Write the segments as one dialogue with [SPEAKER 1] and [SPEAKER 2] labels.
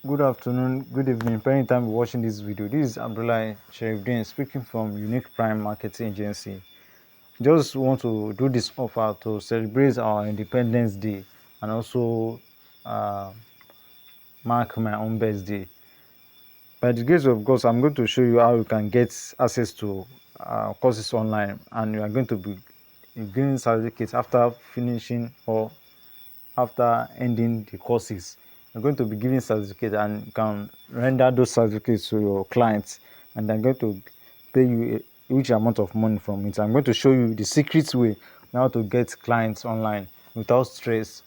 [SPEAKER 1] Good afternoon, good evening, depending time you're watching this video. This is 𝐼𝐧𝐬𝐢𝐴 𝐼𝐺𝐻 speaking from Unique Prime Marketing Agency. Just want to do this offer to celebrate our Independence Day and also mark my own birthday. By the grace of God, I'm going to show you how you can get access to courses online, and you are going to be gaining certificates after finishing or after ending the courses. You're going to be giving certificates, and you can render those certificates to your clients, and they're going to pay you a huge amount of money from it. I'm going to show you the secret way now to get clients online without stress,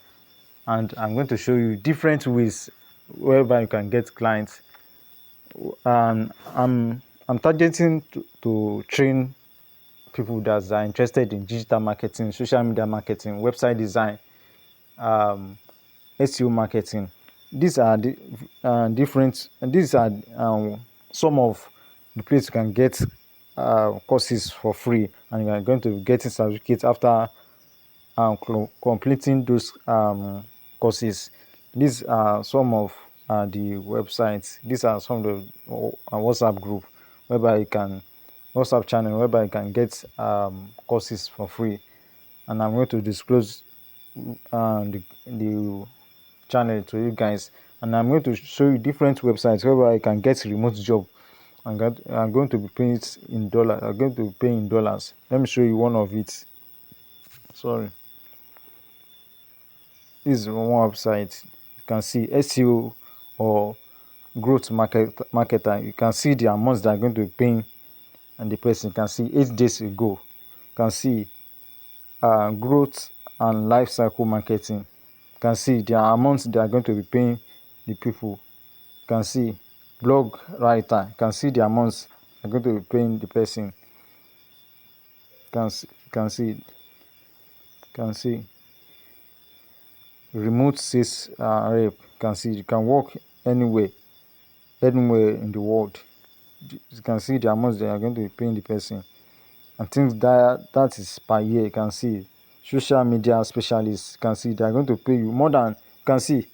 [SPEAKER 1] and I'm going to show you different ways whereby you can get clients. I'm targeting to train people that are interested in digital marketing, social media marketing, website design, SEO marketing. These are the different. These are some of the places you can get courses for free, and you are going to be getting certificates after completing those courses. These are some of the websites. These are some of the WhatsApp group whereby you can WhatsApp channel whereby you can get courses for free, and I'm going to disclose the channel to you guys, and I'm going to show you different websites whereby you can get remote job. I'm going to be paying it in dollars. I'm going to be paying in dollars. Let me show you one of it. Sorry, this is one website. You can see SEO or growth marketer. You can see the amounts that are going to be paying, and the person can see 8 days ago. You can see growth and life cycle marketing. You can see the amounts they are going to be paying the people. You can see blog writer. You can see the amounts they are going to be paying the person. You can see remote sales rep. You can see you can work anywhere in the world. You can see the amounts they are going to be paying the person. I think that is per year. You can see social media specialists. You can see they are going to pay you more than, you can see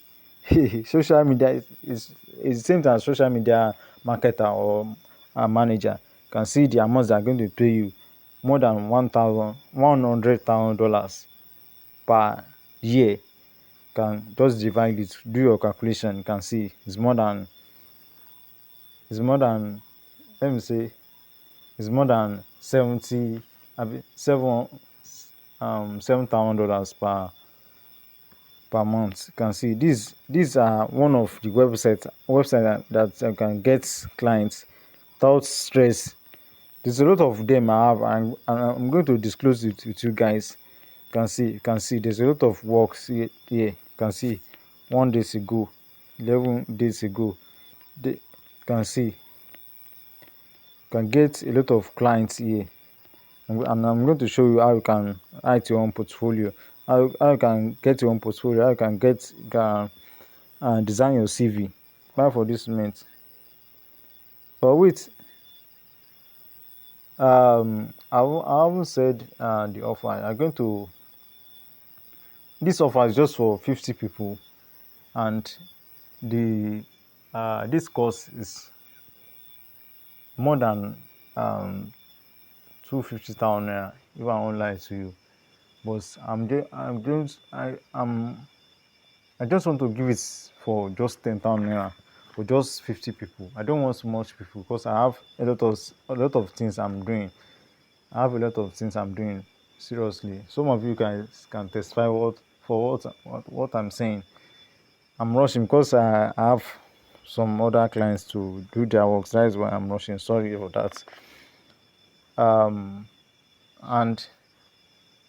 [SPEAKER 1] social media is the same thing as social media marketer or manager. You can see the amounts they are going to pay you more than $100,000 per year. You can just divide it, do your calculation. You can see it's more than let me say it's more than $7,000 per month. You can see these are one of the websites that you can get clients without stress. There's a lot of them I have, and I'm going to disclose it with you guys. You can see there's a lot of works here. You can see 1 day ago, 11 days ago. You can see you can get a lot of clients here, and I'm going to show you how you can write your own portfolio, how you can get your own portfolio, how you can design your CV. Bye for this minute. But wait, I haven't said the offer. I'm going to. This offer is just for 50 people, and this course is more than 250,000 naira. If I won't lie to you, but I just want to give it for just 10,000 naira for just 50 people. I don't want much people because I have a lot of things I'm doing. I have a lot of things I'm doing. Seriously, some of you guys can testify what I'm saying. I'm rushing because I have some other clients to do their work. That is why I'm rushing. Sorry for that. And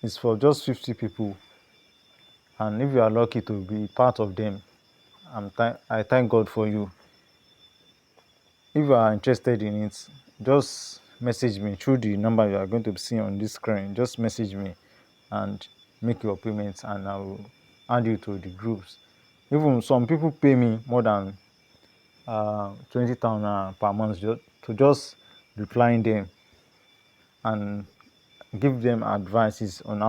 [SPEAKER 1] it's for just 50 people. And if you are lucky to be part of them, I thank God for you. If you are interested in it, just message me through the number you are going to be seeing on this screen. Just message me and make your payments, and I will add you to the groups. Even some people pay me more than 20,000 per month to just replying them and give them advices on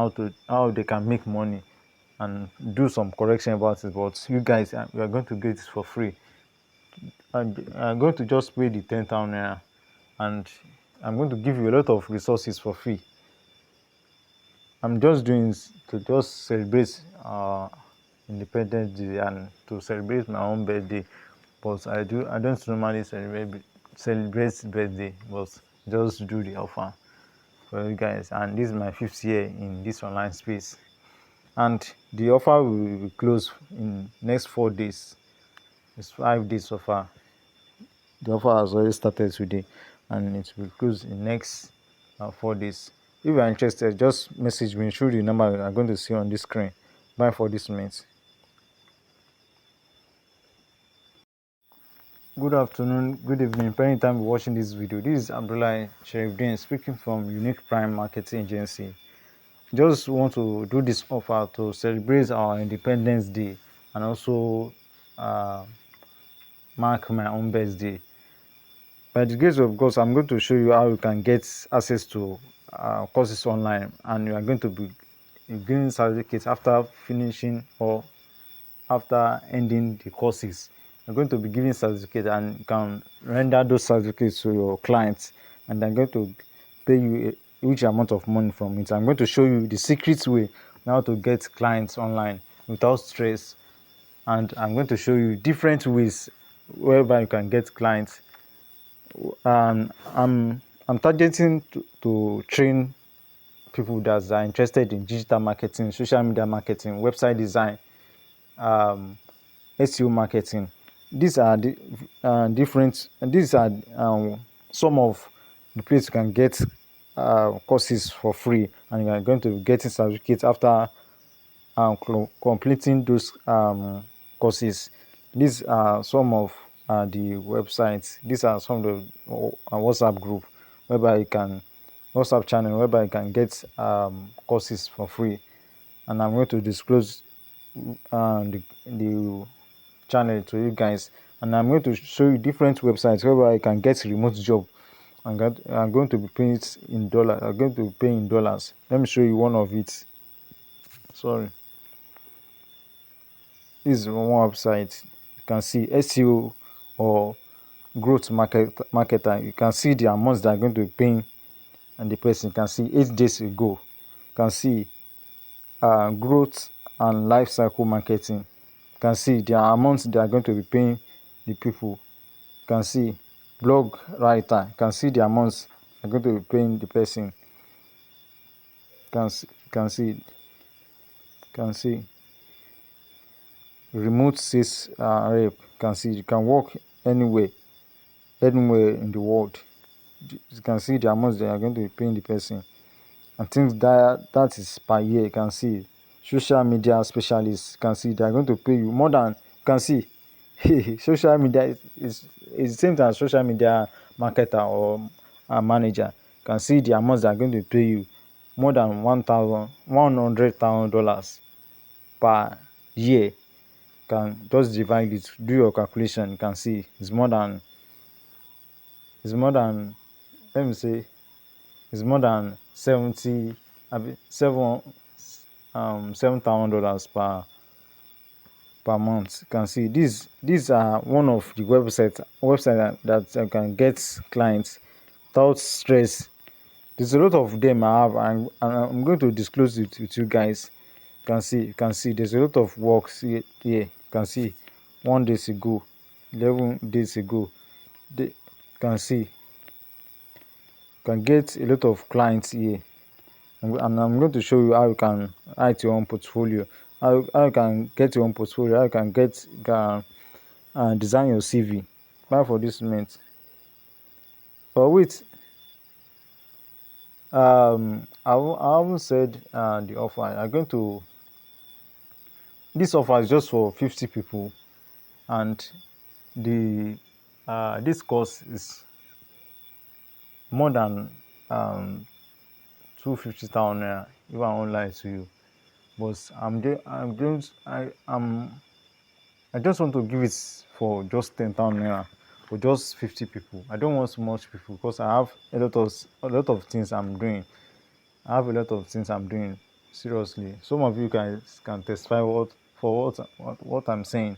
[SPEAKER 1] how they can make money and do some correction about it. But you guys, you are going to get it for free. I'm going to just pay the 10,000 naira, and I'm going to give you a lot of resources for free. I'm just doing to just celebrate Independence Day and to celebrate my own birthday. But I don't normally celebrate birthday, but just do the offer for you guys. And this is my 5th year in this online space, and the offer will close in next 4 days. It's 5 days so far. The offer has already started today, and it will close in next 4 days. If you are interested, just message me through the number you are going to see on this screen. Bye for this minute. Good afternoon, good evening, depending time you're watching this video. This is 𝐼𝐧𝐬𝐭 speaking from Unique Prime Marketing Agency. Just want to do this offer to celebrate our Independence Day and also mark my own birthday. By the grace of God, I'm going to show you how you can get access to courses online, and you are going to be giving certificates after finishing or after ending the courses. You're going to be giving certificates, and you can render those certificates to your clients, and they're going to pay you a huge amount of money from it. I'm going to show you the secret way how to get clients online without stress, and I'm going to show you different ways whereby you can get clients. I'm targeting to train people that are interested in digital marketing, social media marketing, website design, SEO marketing. These are the different. These are some of the places you can get courses for free, and you are going to be getting certificates after completing those courses. These are some of the websites. These are some of the WhatsApp group whereby you can WhatsApp channel whereby you can get courses for free, and I'm going to disclose the channel to you guys, and I'm going to show you different websites whereby you can get remote job. I'm going to be paying it in dollars. I'm going to be paying in dollars. Let me show you one of it. Sorry. This is one website. You can see SEO or growth marketer. You can see the amounts that are going to be paying, and the person can see 8 days ago. You can see growth and life cycle marketing. You can see the amounts they are going to be paying the people. You can see blog writer. You can see the amounts they are going to be paying the person. You can see remote sales rep. You can see you can work anywhere in the world. You can see the amounts they are going to be paying the person, and things that is per year. You can see social media specialists. You can see they are going to pay you more than. You can see social media is the same as social media marketer or manager. You can see the amounts they are going to pay you more than $100,000 per year. You can just divide it, do your calculation. You can see it's more than let me say it's more than $7,000 per month. You can see these are one of the websites that can get clients without stress. There's a lot of them I have, and I'm going to disclose it with you guys. You can see there's a lot of works here. You can see 1 day ago, 11 days ago. You can see you can get a lot of clients here, and I'm going to show you how you can write your own portfolio, how you can get your own portfolio, how you can design your CV. Bye for this minute. But wait, I haven't said the offer. I'm going to. This offer is just for 50 people, and the this course is more than 250,000 naira. If I won't lie to you, but I just want to give it for just 10,000 naira for just 50 people. I don't want much people because I have a lot of things I'm doing. I have a lot of things I'm doing. Seriously, some of you guys can testify what I'm saying.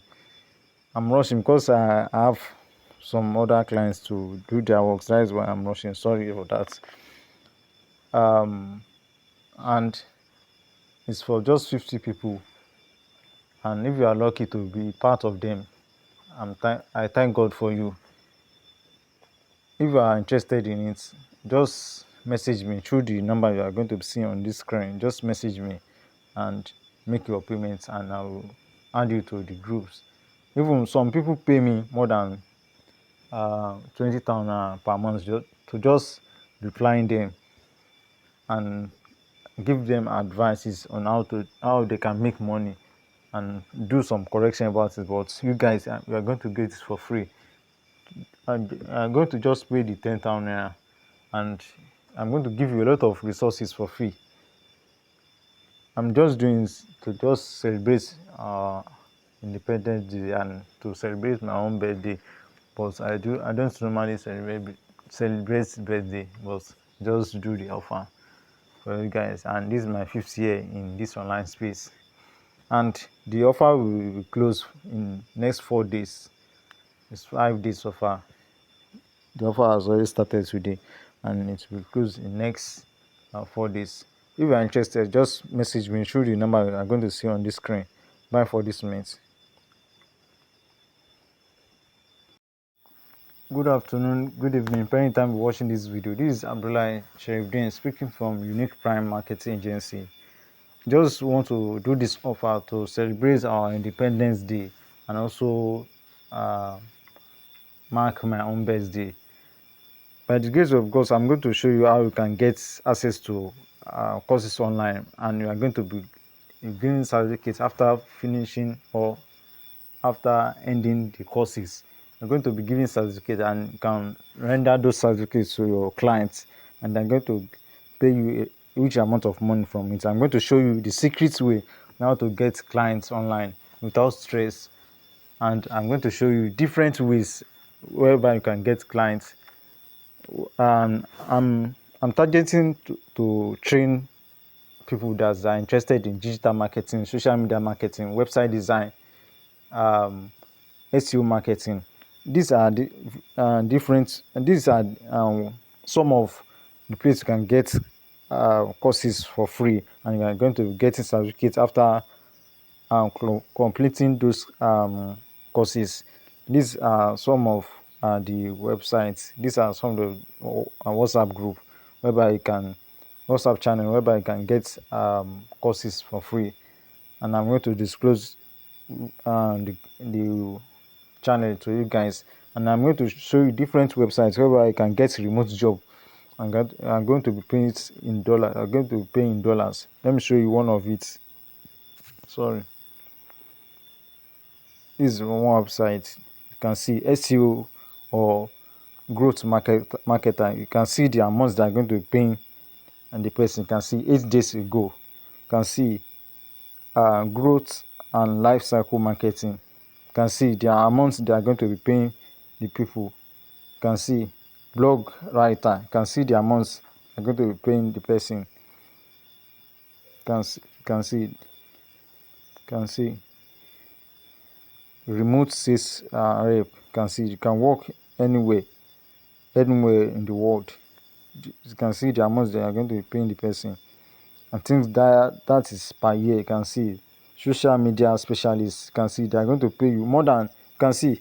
[SPEAKER 1] I'm rushing because I have some other clients to do their work. That is why I'm rushing. Sorry for that. And it's for just 50 people. And if you are lucky to be part of them, I thank God for you. If you are interested in it, just message me through the number you are going to see on this screen. Just message me and make your payments, and I will add you to the groups. Even some people pay me more than 20,000 per month to just replying them and give them advices on how they can make money and do some correction about it. But you guys, we are going to get this for free. I'm going to just pay the 10,000 naira, and I'm going to give you a lot of resources for free. I'm just doing this to just celebrate Independence Day and to celebrate my own birthday. But I don't normally celebrate birthday, but just do the offer for you guys. And this is my 5th year in this online space, and the offer will close in next 4 days. It's 5 days so far. The offer has already started today, and it will close in next 4 days. If you are interested, just message me through the number you are going to see on this screen. Bye for this minute. Good afternoon, good evening, depending time you're watching this video. This is 𝐼𝐧𝐬𝐢𝐧 𝐅𝐢𝐬𝐧 speaking from Unique Prime Marketing Agency. Just want to do this offer to celebrate our Independence Day and also mark my own birthday. By the grace of God, I'm going to show you how you can get access to courses online, and you are going to be giving certificates after finishing or after ending the courses. You're going to be giving certificates, and you can render those certificates to your clients, and they're going to pay you a huge amount of money from it. I'm going to show you the secret way now to get clients online without stress, and I'm going to show you different ways whereby you can get clients. I'm targeting to train people that are interested in digital marketing, social media marketing, website design, SEO marketing. These are the different, and these are some of the places you can get courses for free, and you are going to be getting certificates after completing those courses. These are some of the websites. These are some of the WhatsApp group whereby you can WhatsApp channel whereby you can get courses for free, and I'm going to disclose the channel to you guys, and I'm going to show you different websites whereby you can get remote job. I'm going to be paying it in dollars. I'm going to be paying in dollars. Let me show you one of it. Sorry. This is one website. You can see SEO or growth marketer. You can see the amounts that are going to be paying, and the person can see 8 days ago. You can see growth and life cycle marketing. You can see the amounts they are going to be paying the people. You can see blog writer. You can see the amounts they are going to be paying the person. You can see remote sales rep. You can see you can work anywhere in the world. You can see the amounts they are going to be paying the person. I think that is per year. You can see social media specialists. You can see they are going to pay you more than, you can see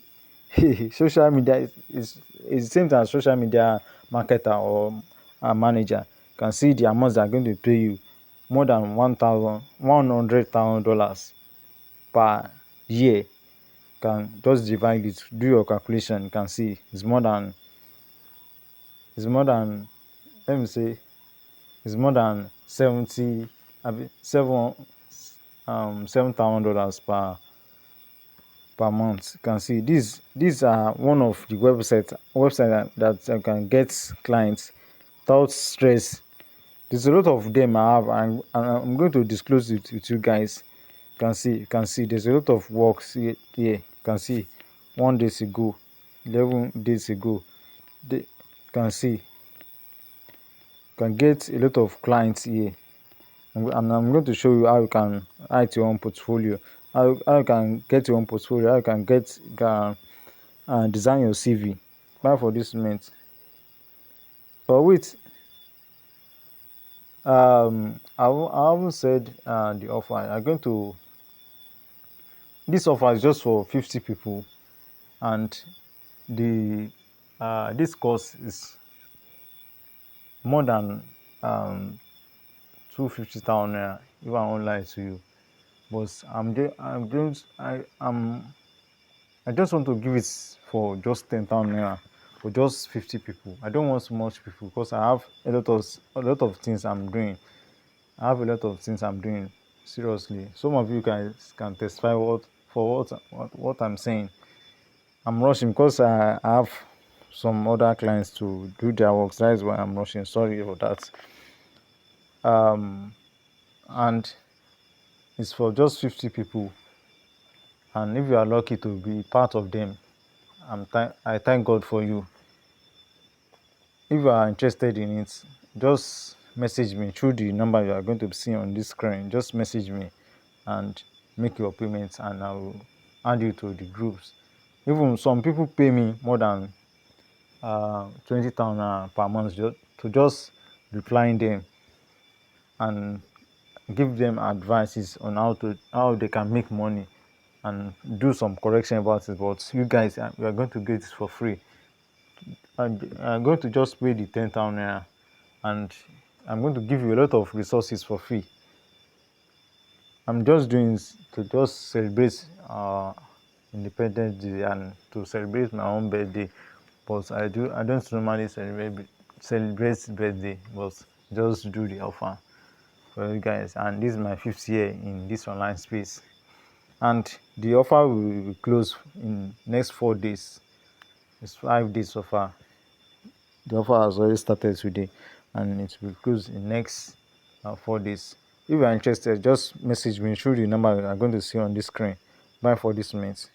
[SPEAKER 1] social media is the same as social media marketer or manager. You can see the amounts they are going to pay you more than $100,000 per year. You can just divide it, do your calculation. You can see it's more than let me say it's more than $7,000 per month. You can see these are one of the websites that you can get clients without stress. There's a lot of them I have, and I'm going to disclose it with you guys. You can see there's a lot of works here. You can see 1 day ago, 11 days ago. You can see you can get a lot of clients here, and I'm going to show you how you can write your own portfolio, how you can get your own portfolio, how you can get design your CV. Buy for this month. But wait, I haven't said the offer. I'm going to. This offer is just for 50 people, and the this course is more than 250,000 naira. If I won't lie to you, but I just want to give it for just 10,000 naira for just 50 people. I don't want much people because I have a lot of things I'm doing. I have a lot of things I'm doing. Seriously, some of you guys can testify what I'm saying. I'm rushing because I have some other clients to do their work. That is why I'm rushing. Sorry for that. And it's for just 50 people. And if you are lucky to be part of them, I thank God for you. If you are interested in it, just message me through the number you are going to see on this screen. Just message me and make your payments, and I will add you to the groups. Even some people pay me more than 20,000 per month to just replying them and give them advices on how they can make money and do some correction about it. But you guys, we are going to get this for free. And I'm going to just pay the 10,000 naira, and I'm going to give you a lot of resources for free. I'm just doing this to just celebrate Independence Day and to celebrate my own birthday. But I don't normally celebrate birthday, but just do the offer for you guys. And this is my 5th year in this online space, and the offer will close in next 4 days. It's 5 days so far. The offer has already started today, and it will close in next 4 days. If you are interested, just message me through the number you are going to see on this screen. Bye for this month.